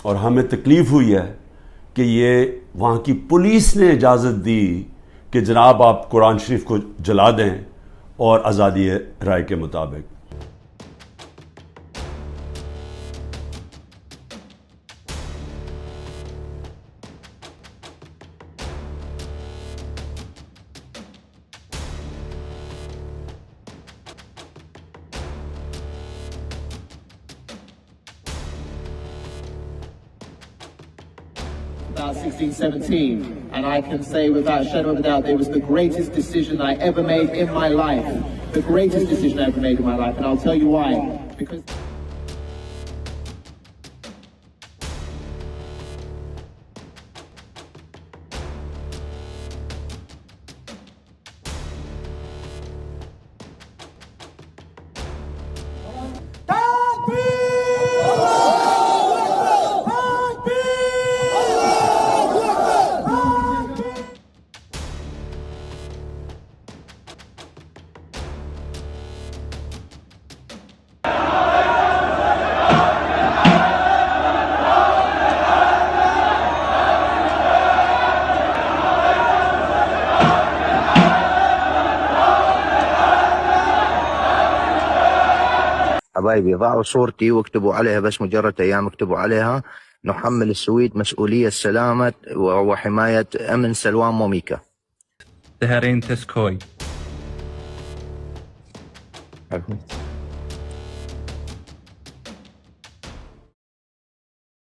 और हमें तकलीफ़ हुई है कि ये वहाँ की पुलिस ने इजाज़त दी कि जनाब आप कुरान शरीफ को जला दें और आज़ादी राय के मुताबिक। About 16, 17, and I can say without a shadow of a doubt, it was the greatest decision I ever made in my life. The greatest decision I ever made in my life, and I'll tell you why. Because حبايبي ضعوا صورتي واكتبوا عليها بس مجرد أيام اكتبوا عليها نحمل السويد مسؤولية سلامة وحماية أمن سلوان موميكا. تهرين تسكوي.